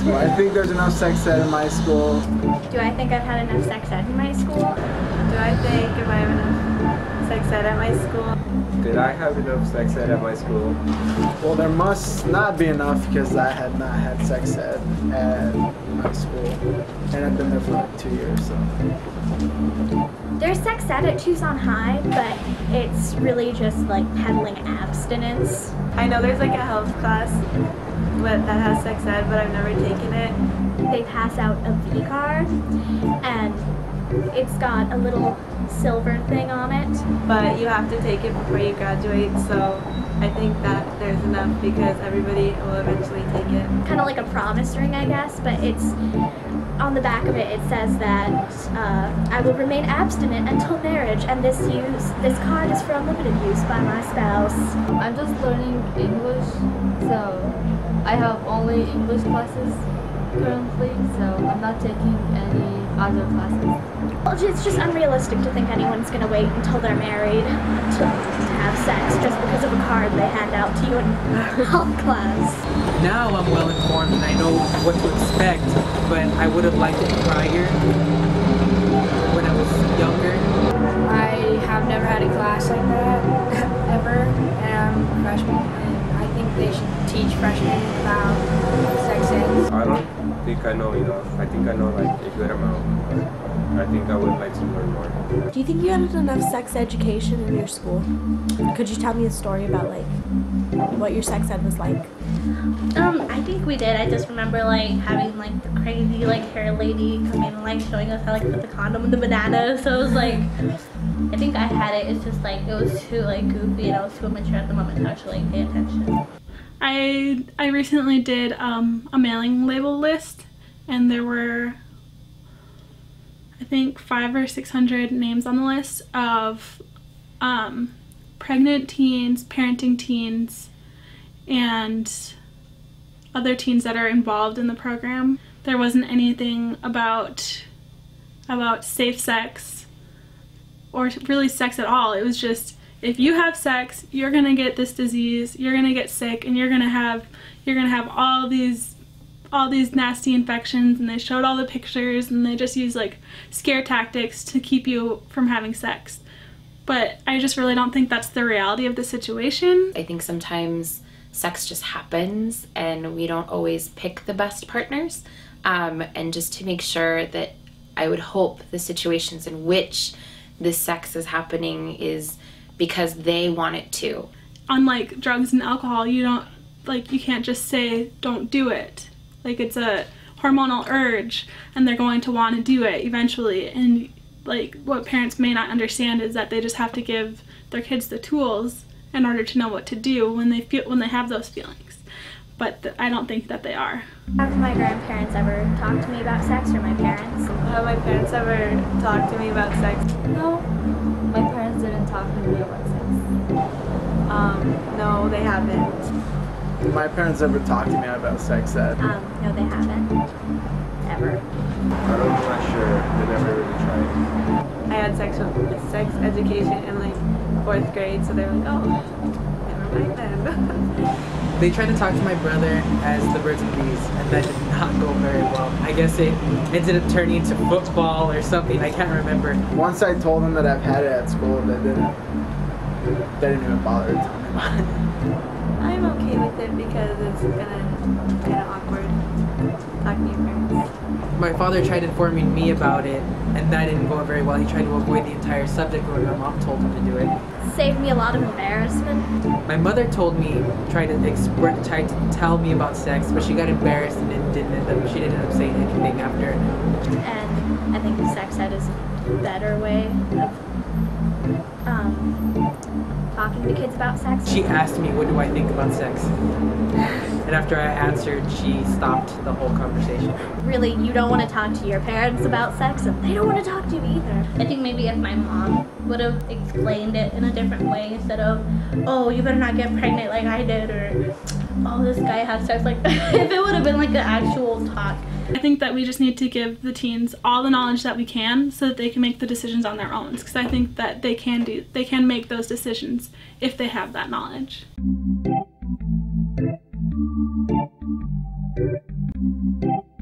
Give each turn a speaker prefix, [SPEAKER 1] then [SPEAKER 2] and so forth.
[SPEAKER 1] Do I think there's enough sex ed in my school?
[SPEAKER 2] Do I think I've had enough sex ed in my school?
[SPEAKER 3] Do I think if I have enough sex ed at my school?
[SPEAKER 4] Did I have enough sex ed at my school?
[SPEAKER 1] Well, there must not be enough because I had not had sex ed at my school. And I've been there for like 2 years, so.
[SPEAKER 2] There's sex ed at Tucson High, but it's really just like peddling abstinence.
[SPEAKER 3] I know there's like a health class that has sex ed, but I've never taken it.
[SPEAKER 2] They pass out a V-card, and it's got a little silver thing on it.
[SPEAKER 3] But you have to take it before you graduate, so I think that there's enough because everybody will eventually take it.
[SPEAKER 2] Kind of like a promise ring, I guess, but it's on the back of it. It says that I will remain abstinent until marriage, and this card is for unlimited use by my spouse.
[SPEAKER 5] I'm just learning English, so I have only English classes currently, so I'm not taking any other classes.
[SPEAKER 2] Well, it's just unrealistic to think anyone's going to wait until they're married to have sex just because of a card they hand out to you in health class.
[SPEAKER 6] Now I'm well informed and I know what to expect, but I would have liked it prior when I was younger.
[SPEAKER 7] I have never had a class like that ever, and I'm a freshman, and I think they should teach freshmen about sex ed.
[SPEAKER 4] I don't think I know enough. I think I know like a good amount, but I think I would like to learn more.
[SPEAKER 8] Do you think you had enough sex education in your school? Could you tell me a story about like what your sex ed was like?
[SPEAKER 9] I think we did. I just remember like having like the crazy like hair lady come in and like showing us how like put the condom in the banana. So it was like, I think I had it. It's just like it was too like goofy and I was too immature at the moment to actually pay attention.
[SPEAKER 10] I recently did a mailing label list, and there were I think 500 or 600 names on the list of pregnant teens, parenting teens, and other teens that are involved in the program. There wasn't anything about safe sex or really sex at all. It was just, if you have sex, you're gonna get this disease, you're gonna get sick, and you're gonna have all these nasty infections. And they showed all the pictures, and they just used like scare tactics to keep you from having sex. But I just really don't think that's the reality of the situation.
[SPEAKER 11] I think sometimes sex just happens and we don't always pick the best partners. And just to make sure that I would hope the situations in which this sex is happening is because they want it to. Unlike
[SPEAKER 10] drugs and alcohol, you can't just say don't do it. Like, it's a hormonal urge and they're going to want to do it eventually. And like what parents may not understand is that they just have to give their kids the tools in order to know what to do when they have those feelings. But I don't think that they are.
[SPEAKER 2] Have my grandparents ever talked to me about sex, or my parents?
[SPEAKER 3] Have my parents ever talked to me about sex?
[SPEAKER 5] No, my parents didn't talk to me about sex.
[SPEAKER 3] No, they haven't.
[SPEAKER 1] My parents ever talked to me about sex ed?
[SPEAKER 2] No, they haven't. Ever.
[SPEAKER 4] I'm not sure. They never really tried.
[SPEAKER 3] I had sex education in like 4th grade, so they were like, oh, never mind then.
[SPEAKER 6] They tried to talk to my brother as the birds and bees, and that did not go very well. I guess it ended up turning into football or something. I can't remember.
[SPEAKER 1] Once I told them that I've had it at school, they didn't even bother to tell me about it.
[SPEAKER 3] I'm okay with it because it's kind of awkward talking to your parents.
[SPEAKER 6] My father tried informing me about it, and that didn't go very well. He tried to avoid the entire subject when my mom told him to do it.
[SPEAKER 2] Saved me a lot of embarrassment.
[SPEAKER 6] My mother told me, tried to tell me about sex, but she got embarrassed and she didn't end up saying anything after.
[SPEAKER 2] And I think sex ed is a better way of talking to kids about sex.
[SPEAKER 6] She asked me, what do I think about sex? And after I answered, she stopped the whole conversation.
[SPEAKER 2] Really, you don't want to talk to your parents about sex, and they don't want to talk to you either.
[SPEAKER 9] I think maybe if my mom would have explained it in a different way instead of, oh, you better not get pregnant like I did, or oh, this guy has sex, like if it would have been like an actual talk.
[SPEAKER 10] I think that we just need to give the teens all the knowledge that we can so that they can make the decisions on their own, because I think that they can make those decisions if they have that knowledge.
[SPEAKER 8] you.